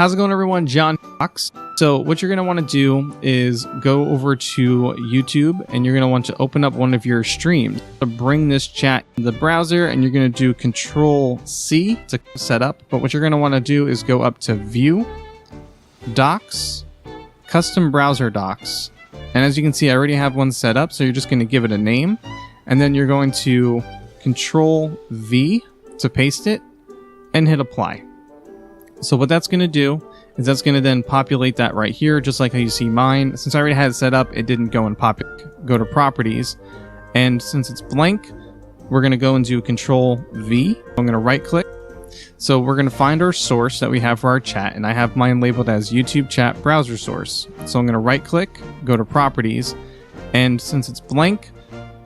How's it going, everyone? John Fox. So what you're going to want to do is go over to YouTube and you're going to want to open up one of your streams to bring this chat in the browser, and you're going to do Control C to set up. But what you're going to want to do is go up to View, Docs, Custom Browser Docs. And as you can see, I already have one set up, so you're just going to give it a name, and then you're going to Control V to paste it and hit Apply. So what that's going to do is that's going to then populate that right here, just like how you see mine. Since I already had it set up, it didn't go and go to Properties. And since it's blank, we're going to go and do Control V. I'm going to right click. So we're going to find our source that we have for our chat, and I have mine labeled as YouTube Chat Browser Source. So I'm going to right click, go to Properties, and since it's blank,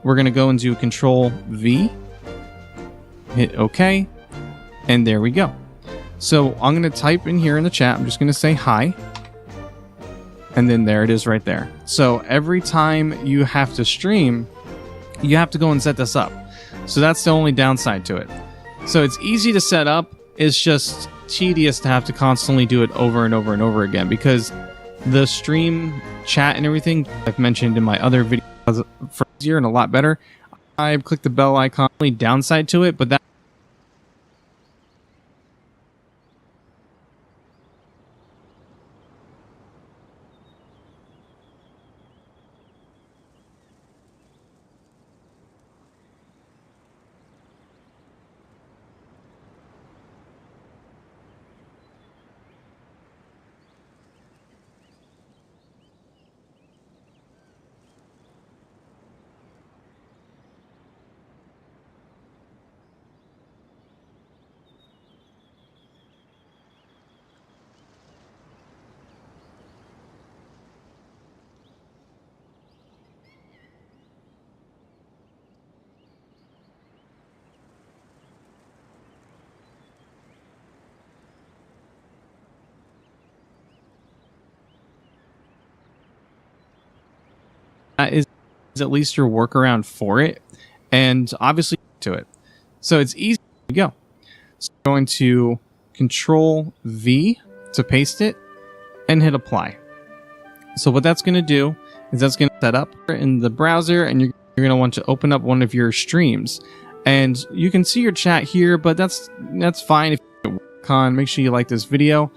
we're going to go and do Control V, hit OK, and there we go. So I'm going to type in here in the chat, I'm just going to say hi, and then there it is right there. So every time you have to stream, you have to go and set this up. So that's the only downside to it. So it's easy to set up, it's just tedious to have to constantly do it over and over and over again, because the stream chat and everything I've mentioned in my other videos for easier and a lot better. I click the bell icon. Only downside to it, but that is at least your workaround for it, and obviously to it. So it's easy to go. So I'm going to Control V to paste it and hit Apply. So what that's going to do is that's going to set up in the browser, and you're going to want to open up one of your streams, and you can see your chat here, but that's fine. If you work on, make sure you like this video.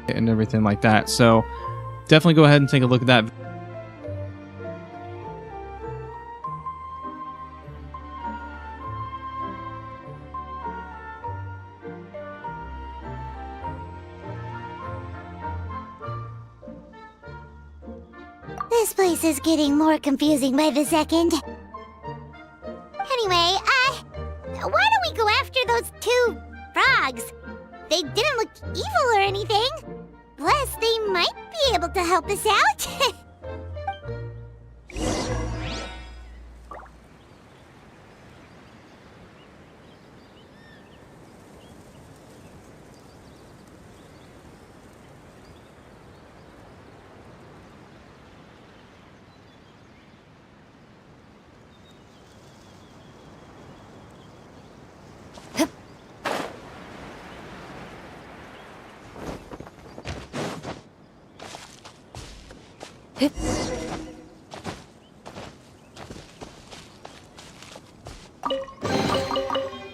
and everything like that. So definitely go ahead and take a look at that. This place is getting more confusing by the second. Anyway, why don't we go after those two frogs? They didn't look evil or anything. Plus, they might be able to help us out.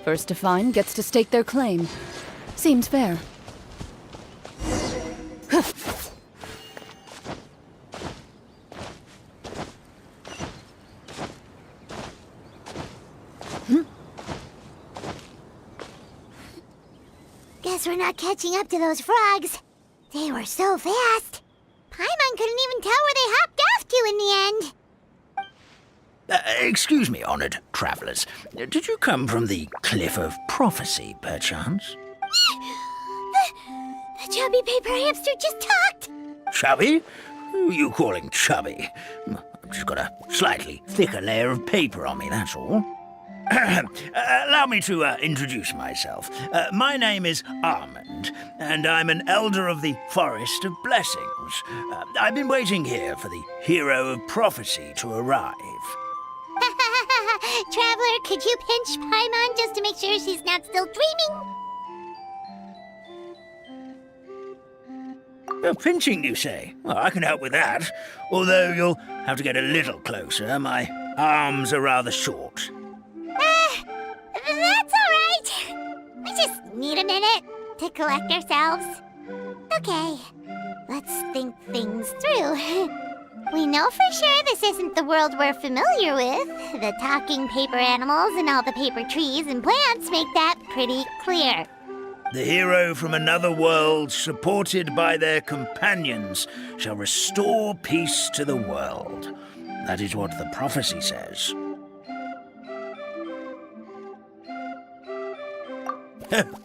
First to find gets to stake their claim. Seems fair. Guess we're not catching up to those frogs. They were so fast. Paimon couldn't even tell where they hopped off to in the end. Excuse me, honored travelers. Did you come from the Cliff of Prophecy, perchance? The chubby paper hamster just talked. Chubby? Who are you calling chubby? I've just got a slightly thicker layer of paper on me, that's all. Allow me to introduce myself. My name is Armand, and I'm an elder of the Forest of Blessings. I've been waiting here for the hero of prophecy to arrive. Traveler, could you pinch Paimon just to make sure she's not still dreaming? Pinching, you say? Well, I can help with that. Although you'll have to get a little closer. My arms are rather short. That's all right. We just need a minute to collect ourselves. Okay, let's think things through. We know for sure this isn't the world we're familiar with. The talking paper animals and all the paper trees and plants make that pretty clear. The hero from another world, supported by their companions, shall restore peace to the world. That is what the prophecy says.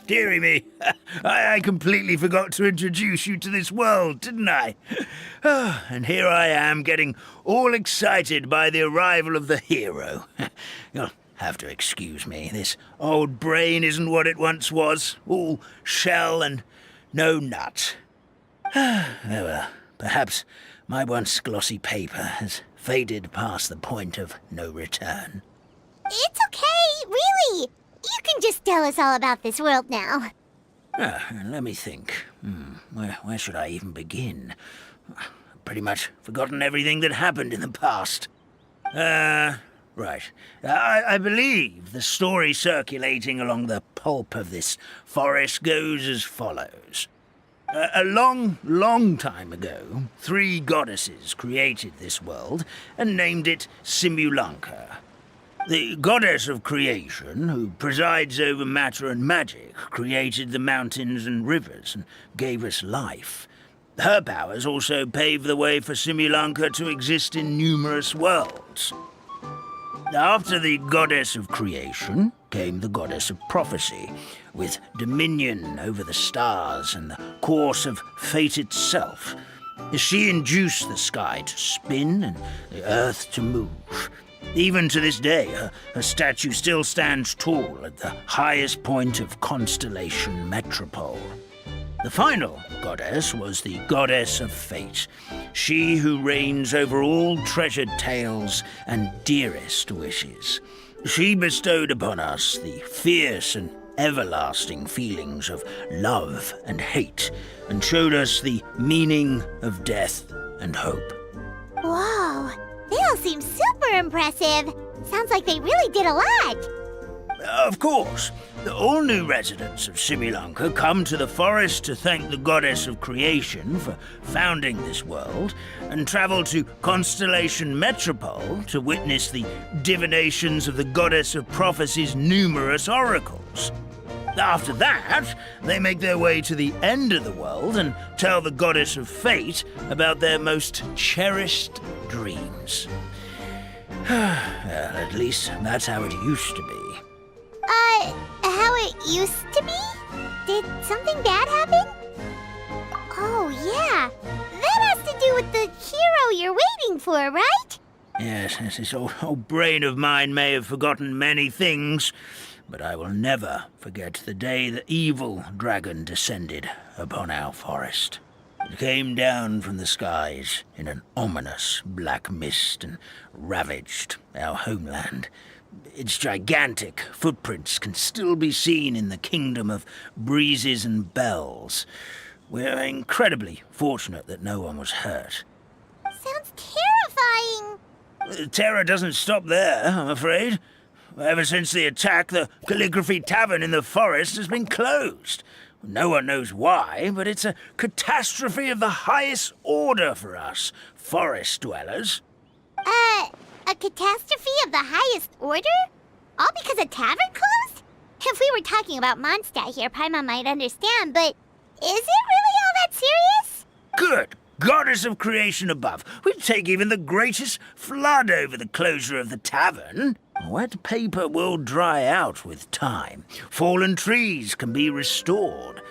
Dearie me, I completely forgot to introduce you to this world, didn't I? And here I am, getting all excited by the arrival of the hero. You'll have to excuse me. This old brain isn't what it once was, all shell and no nut. Oh well, perhaps my once glossy paper has faded past the point of no return. It's okay, really. You can just tell us all about this world now. Let me think. Where should I even begin? Pretty much forgotten everything that happened in the past. Right. I believe the story circulating along the pulp of this forest goes as follows. A long, long time ago, 3 goddesses created this world and named it Simulanka. The goddess of creation, who presides over matter and magic, created the mountains and rivers and gave us life. Her powers also paved the way for Simulanka to exist in numerous worlds. After the goddess of creation came the goddess of prophecy, with dominion over the stars and the course of fate itself. She induced the sky to spin and the earth to move. Even to this day, her statue still stands tall at the highest point of Constellation Metropole. The final goddess was the goddess of fate, she who reigns over all treasured tales and dearest wishes. She bestowed upon us the fierce and everlasting feelings of love and hate, and showed us the meaning of death and hope. Whoa, they all seem super impressive. Sounds like they really did a lot. Of course, all new residents of Similanka come to the forest to thank the goddess of creation for founding this world, and travel to Constellation Metropole to witness the divinations of the goddess of prophecy's numerous oracles. After that, they make their way to the end of the world and tell the goddess of fate about their most cherished dreams. Well, at least that's how it used to be. How it used to be? Did something bad happen? Oh, yeah. That has to do with the hero you're waiting for, right? Yes, this old brain of mine may have forgotten many things, but I will never forget the day the evil dragon descended upon our forest. It came down from the skies in an ominous black mist and ravaged our homeland. Its gigantic footprints can still be seen in the kingdom of breezes and bells. We're incredibly fortunate that no one was hurt. Sounds terrifying. The terror doesn't stop there, I'm afraid. Ever since the attack, the Calligraphy Tavern in the forest has been closed. No one knows why, but it's a catastrophe of the highest order for us, forest dwellers. A catastrophe of the highest order? All because a tavern closed? If we were talking about Mondstadt here, Paimon might understand, but is it really all that serious? Good goddess of creation above. We'd take even the greatest flood over the closure of the tavern. Wet paper will dry out with time. Fallen trees can be restored.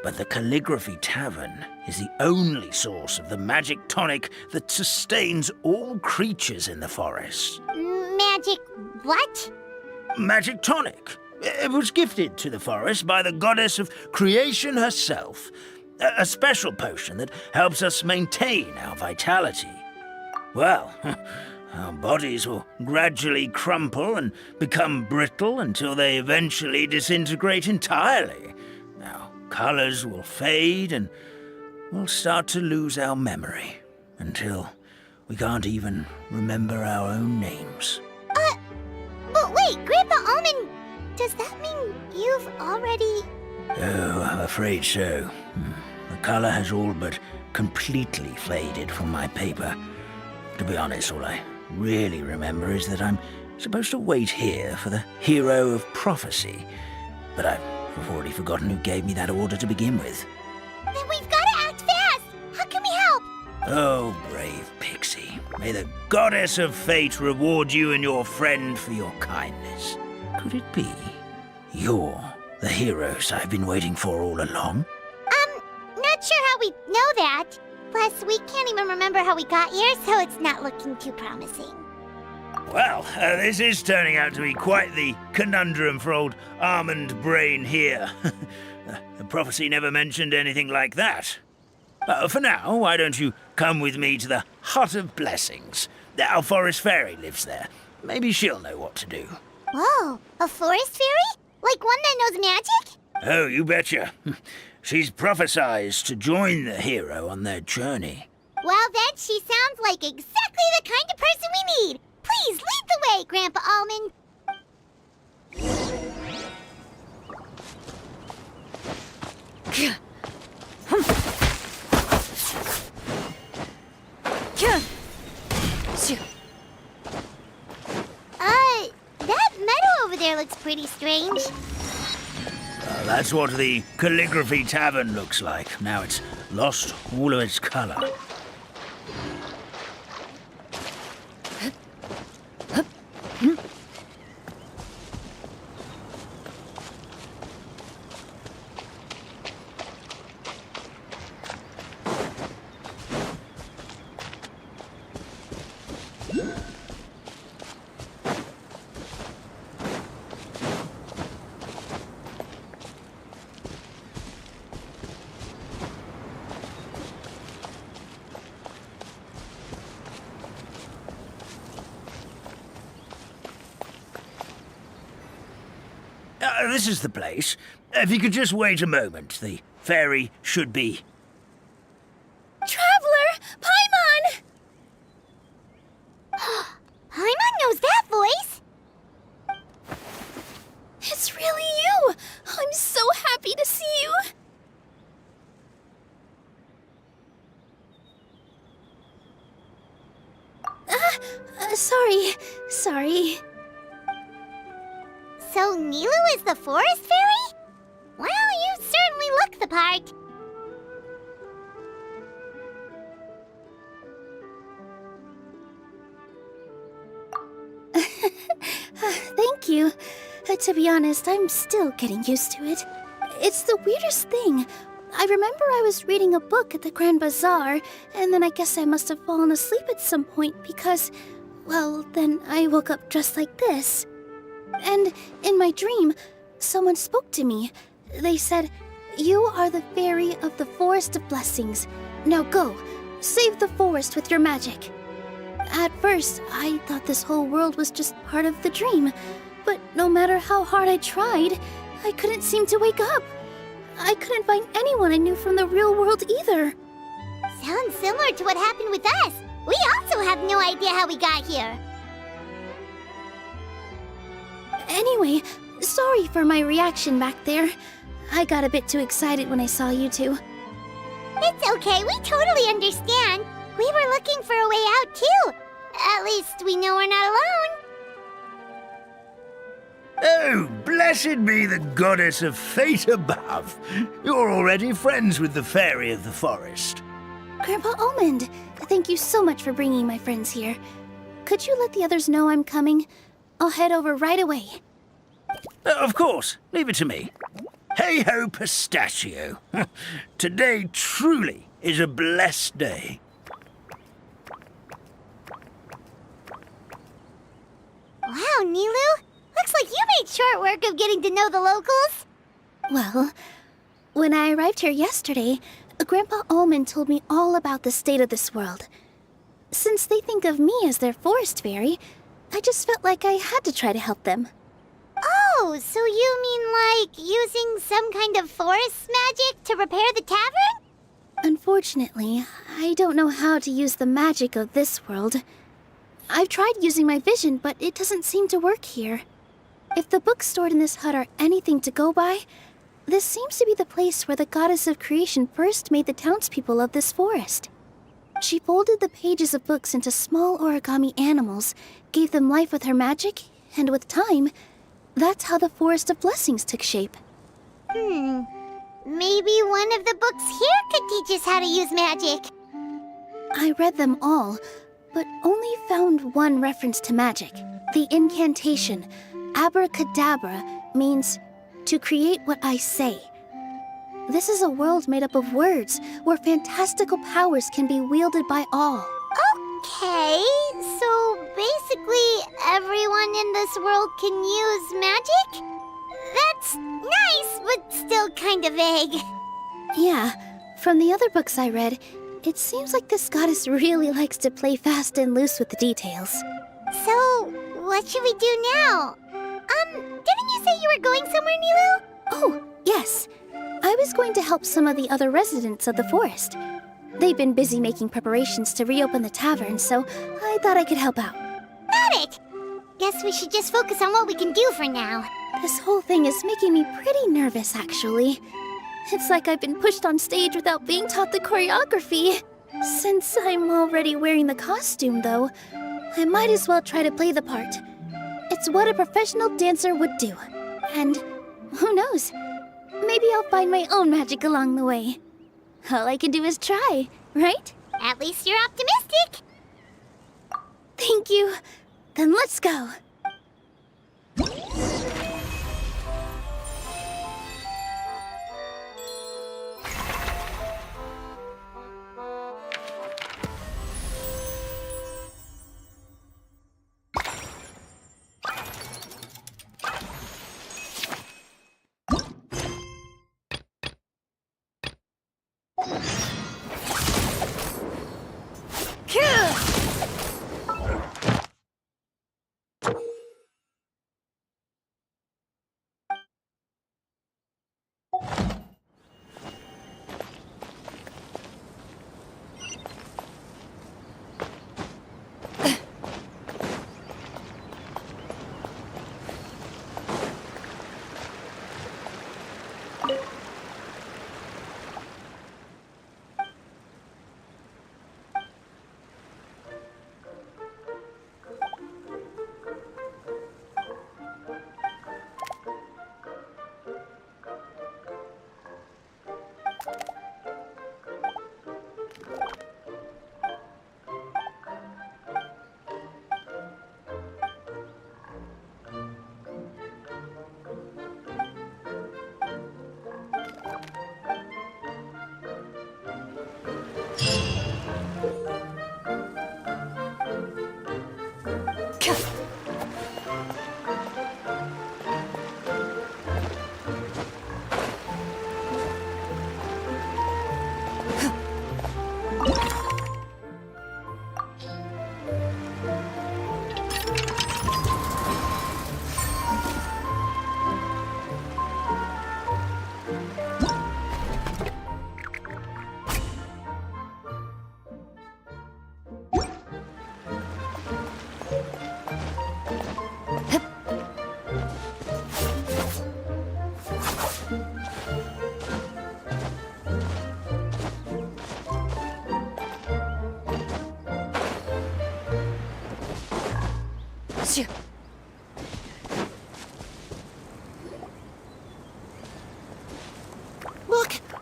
But the Calligraphy Tavern is the only source of the magic tonic that sustains all creatures in the forest. Magic what? Magic tonic. It was gifted to the forest by the goddess of creation herself. A special potion that helps us maintain our vitality. Well, our bodies will gradually crumple and become brittle until they eventually disintegrate entirely. Our colors will fade and we'll start to lose our memory until we can't even remember our own names. But wait, Grandpa Almond, does that mean you've already... Oh, I'm afraid so. The color has all but completely faded from my paper. To be honest, all I really remember is that I'm supposed to wait here for the hero of prophecy. But I've already forgotten who gave me that order to begin with. Then we've got to act fast! How can we help? Oh, brave Pixie. May the goddess of fate reward you and your friend for your kindness. Could it be you're the heroes I've been waiting for all along? Not sure how we know that. Plus, we can't even remember how we got here, so it's not looking too promising. Well, this is turning out to be quite the conundrum for old Almond Brain here. The prophecy never mentioned anything like that. For now, why don't you come with me to the Hut of Blessings? Our forest fairy lives there. Maybe she'll know what to do. Whoa, a forest fairy? Like one that knows magic? Oh, you betcha. She's prophesied to join the hero on their journey. Well, then she sounds like exactly the kind of person we need. Please lead the way, Grandpa Almond. That meadow over there looks pretty strange. That's what the Calligraphy Tavern looks like. Now it's lost all of its color. This is the place. If you could just wait a moment, the fairy should be... Traveler! Paimon! Paimon knows that voice! Sorry. So Nilu is the forest fairy? Well, you certainly look the part. Thank you. To be honest, I'm still getting used to it. It's the weirdest thing. I remember I was reading a book at the Grand Bazaar, and then I guess I must have fallen asleep at some point because, well, then I woke up just like this. And in my dream, someone spoke to me. They said, "You are the fairy of the Forest of Blessings. Now go, save the forest with your magic." At first, I thought this whole world was just part of the dream, but no matter how hard I tried, I couldn't seem to wake up. I couldn't find anyone I knew from the real world either. Sounds similar to what happened with us. We also have no idea how we got here. Anyway, sorry for my reaction back there. I got a bit too excited when I saw you two. It's okay, we totally understand. We were looking for a way out too. At least we know we're not alone. Oh, blessed be the goddess of fate above. You're already friends with the fairy of the forest. Grandpa Almond, thank you so much for bringing my friends here. Could you let the others know I'm coming? I'll head over right away. Of course, leave it to me. Hey-ho, pistachio. Today truly is a blessed day. Wow, Nilu! Looks like you made short work of getting to know the locals. Well, when I arrived here yesterday, Grandpa Almond told me all about the state of this world. Since they think of me as their forest fairy, I just felt like I had to try to help them. Oh, so you mean like using some kind of forest magic to repair the tavern? Unfortunately, I don't know how to use the magic of this world. I've tried using my vision, but it doesn't seem to work here. If the books stored in this hut are anything to go by, this seems to be the place where the goddess of creation first made the townspeople of this forest. She folded the pages of books into small origami animals, gave them life with her magic, and with time, that's how the Forest of Blessings took shape. Maybe one of the books here could teach us how to use magic. I read them all, but only found one reference to magic. The incantation, abracadabra, means to create what I say. This is a world made up of words, where fantastical powers can be wielded by all. Okay, so basically everyone in this world can use magic? That's nice, but still kind of vague. Yeah, from the other books I read, it seems like this goddess really likes to play fast and loose with the details. So, what should we do now? Didn't you say you were going somewhere, Nilu? Oh, yes. I was going to help some of the other residents of the forest. They've been busy making preparations to reopen the tavern, so I thought I could help out. Got it! Guess we should just focus on what we can do for now. This whole thing is making me pretty nervous, actually. It's like I've been pushed on stage without being taught the choreography. Since I'm already wearing the costume, though, I might as well try to play the part. It's what a professional dancer would do. And who knows? Maybe I'll find my own magic along the way. All I can do is try, right? At least you're optimistic. Thank you. Then let's go.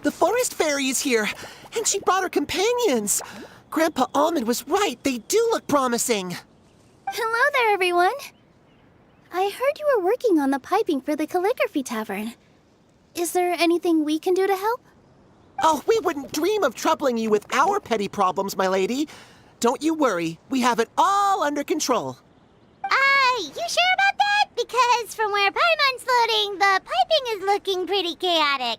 The forest fairy is here, and she brought her companions. Grandpa Almond was right. They do look promising. Hello there, everyone. I heard you were working on the piping for the calligraphy tavern. Is there anything we can do to help? Oh, we wouldn't dream of troubling you with our petty problems, my lady. Don't you worry. We have it all under control. You sure about that? Because from where Paimon's floating, the piping is looking pretty chaotic.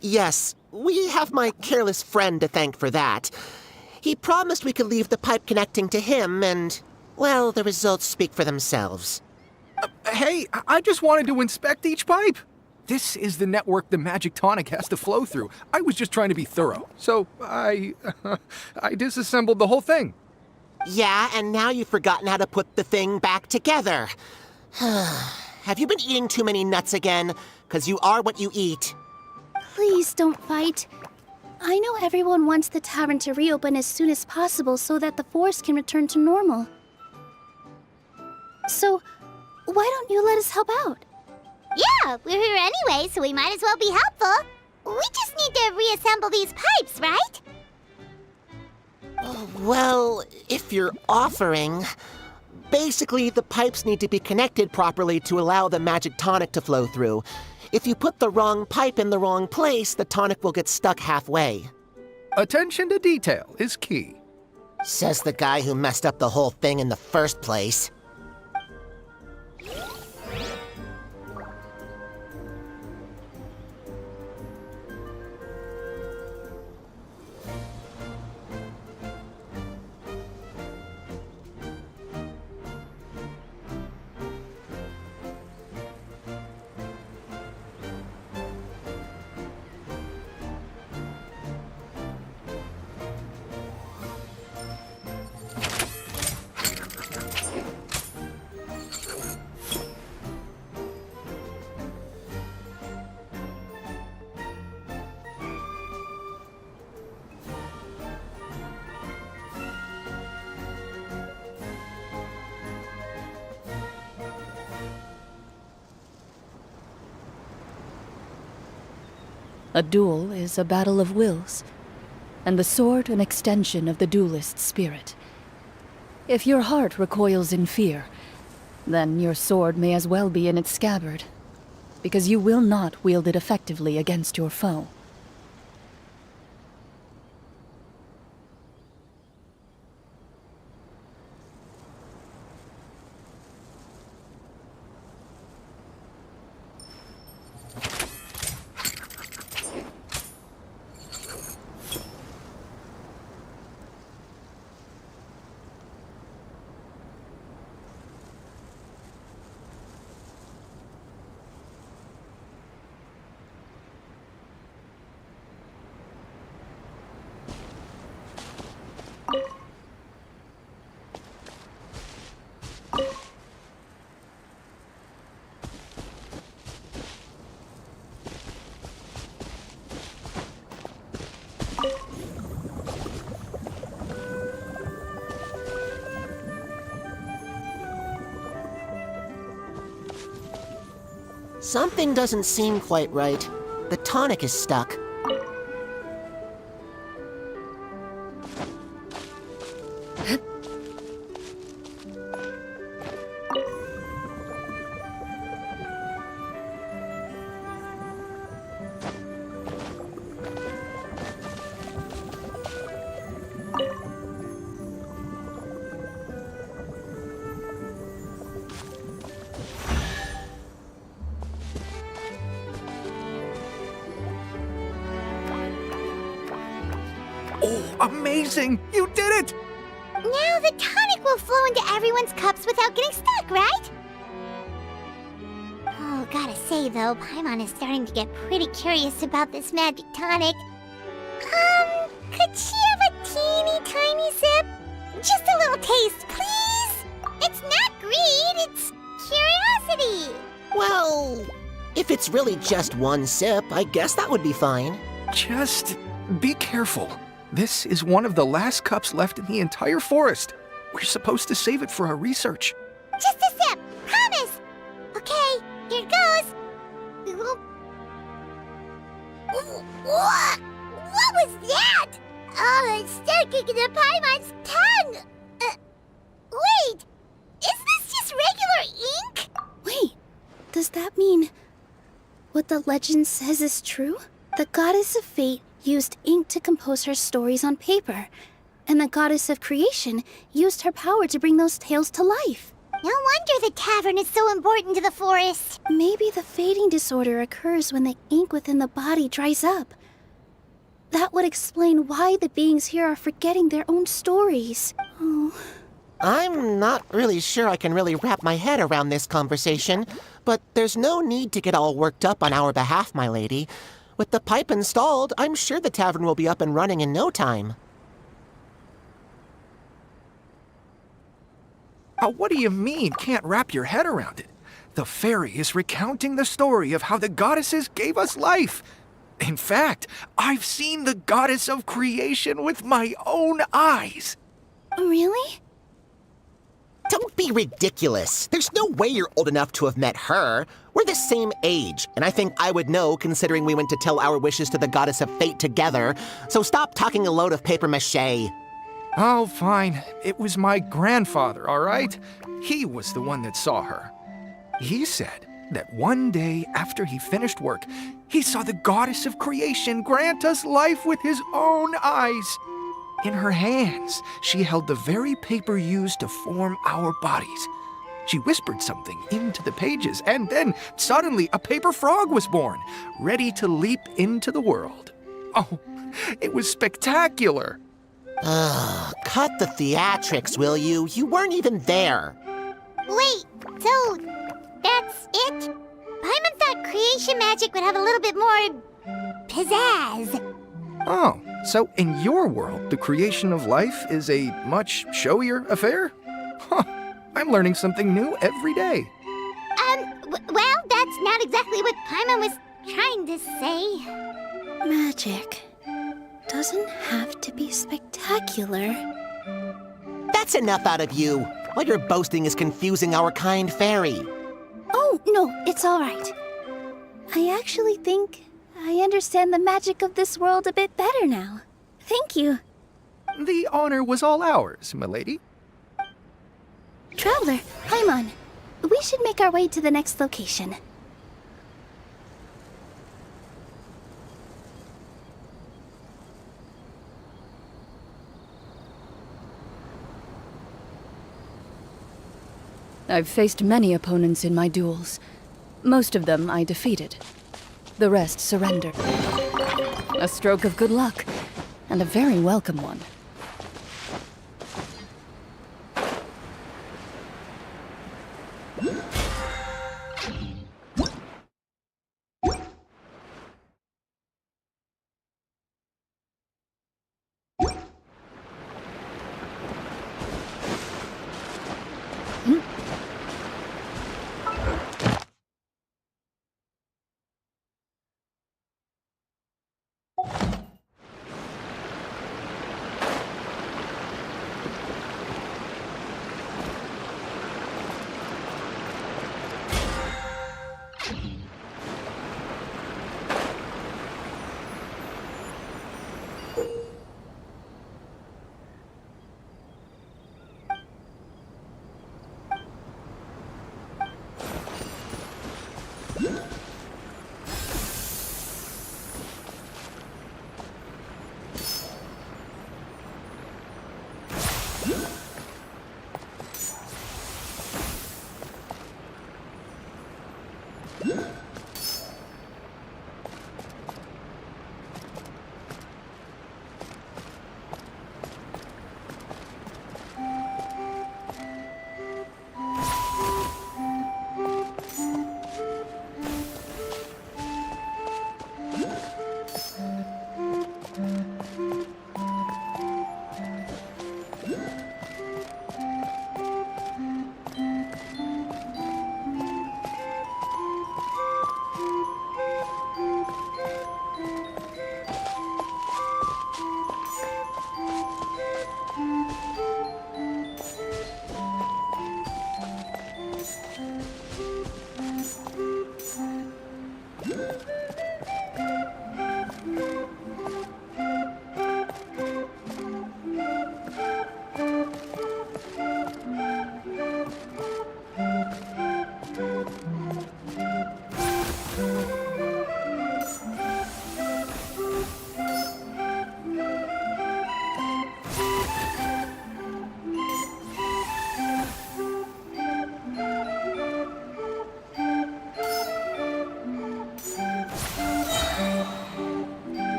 Yes. We have my careless friend to thank for that. He promised we could leave the pipe connecting to him, and, well, the results speak for themselves. Hey, I just wanted to inspect each pipe. This is the network the magic tonic has to flow through. I was just trying to be thorough, so I disassembled the whole thing. Yeah, and now you've forgotten how to put the thing back together. Have you been eating too many nuts again? 'Cause you are what you eat. Please don't fight. I know everyone wants the tavern to reopen as soon as possible so that the forest can return to normal. So, why don't you let us help out? Yeah, we're here anyway, so we might as well be helpful. We just need to reassemble these pipes, right? Well, if you're offering... Basically, the pipes need to be connected properly to allow the magic tonic to flow through. If you put the wrong pipe in the wrong place, the tonic will get stuck halfway. Attention to detail is key. Says the guy who messed up the whole thing in the first place. A duel is a battle of wills, and the sword an extension of the duelist's spirit. If your heart recoils in fear, then your sword may as well be in its scabbard, because you will not wield it effectively against your foe. Something doesn't seem quite right. The tonic is stuck. Oh, amazing! You did it! Now the tonic will flow into everyone's cups without getting stuck, right? Oh, gotta say though, Paimon is starting to get pretty curious about this magic tonic. Could she have a teeny tiny sip? Just a little taste, please? It's not greed, it's curiosity. Well, if it's really just one sip, I guess that would be fine. Just be careful. This is one of the last cups left in the entire forest. We're supposed to save it for our research. Just a sip, promise. Okay, here goes. Ooh. Oh, it's sticking to Paimon's tongue! Wait! Is this just regular ink? Wait, does that mean what the legend says is true? The goddess of fate used ink to compose her stories on paper, and the goddess of creation used her power to bring those tales to life. No wonder the tavern is so important to the forest. Maybe the fading disorder occurs when the ink within the body dries up. That would explain why the beings here are forgetting their own stories. Oh. I'm not really sure I can really wrap my head around this conversation, but there's no need to get all worked up on our behalf, my lady. With the pipe installed, I'm sure the tavern will be up and running in no time. What do you mean, can't wrap your head around it? The fairy is recounting the story of how the goddesses gave us life. In fact, I've seen the goddess of creation with my own eyes. Really? Don't be ridiculous. There's no way you're old enough to have met her. We're the same age, and I think I would know considering we went to tell our wishes to the goddess of fate together. So stop talking a load of papier-mâché. Oh, fine. It was my grandfather, all right? He was the one that saw her. He said that one day after he finished work, he saw the goddess of creation grant us life with his own eyes. In her hands, she held the very paper used to form our bodies. She whispered something into the pages, and then suddenly a paper frog was born, ready to leap into the world. Oh, it was spectacular. Cut the theatrics, will you? You weren't even there. Wait, so that's it? Paimon thought creation magic would have a little bit more pizzazz. Oh, so in your world, the creation of life is a much showier affair? Huh, I'm learning something new every day. Well, that's not exactly what Paimon was trying to say. Magic doesn't have to be spectacular. That's enough out of you. All your boasting is confusing our kind fairy. Oh, no, it's all right. I actually think I understand the magic of this world a bit better now. Thank you. The honor was all ours, milady. Traveler, Paimon, we should make our way to the next location. I've faced many opponents in my duels. Most of them I defeated. The rest surrendered. A stroke of good luck, and a very welcome one.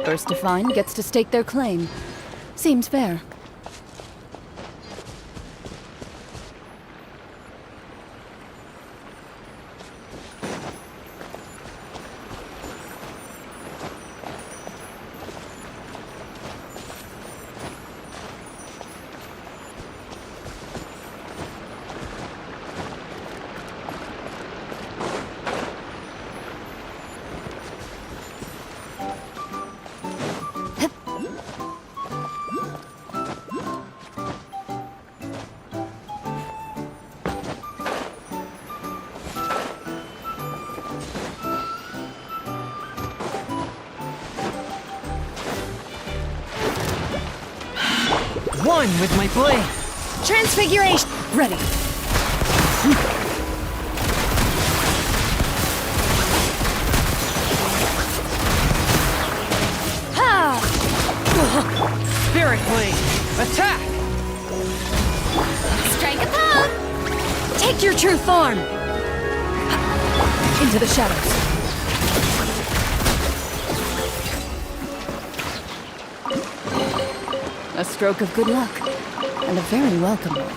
First to find gets to stake their claim. Seems fair. One with my blade. Transfiguration! Ready. Ha! Spirit blade. Attack! Strike a pose! Take your true form! Into the shadows. A stroke of good luck, and a very welcome one.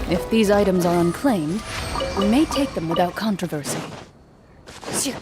If these items are unclaimed, we may take them without controversy. Shoot.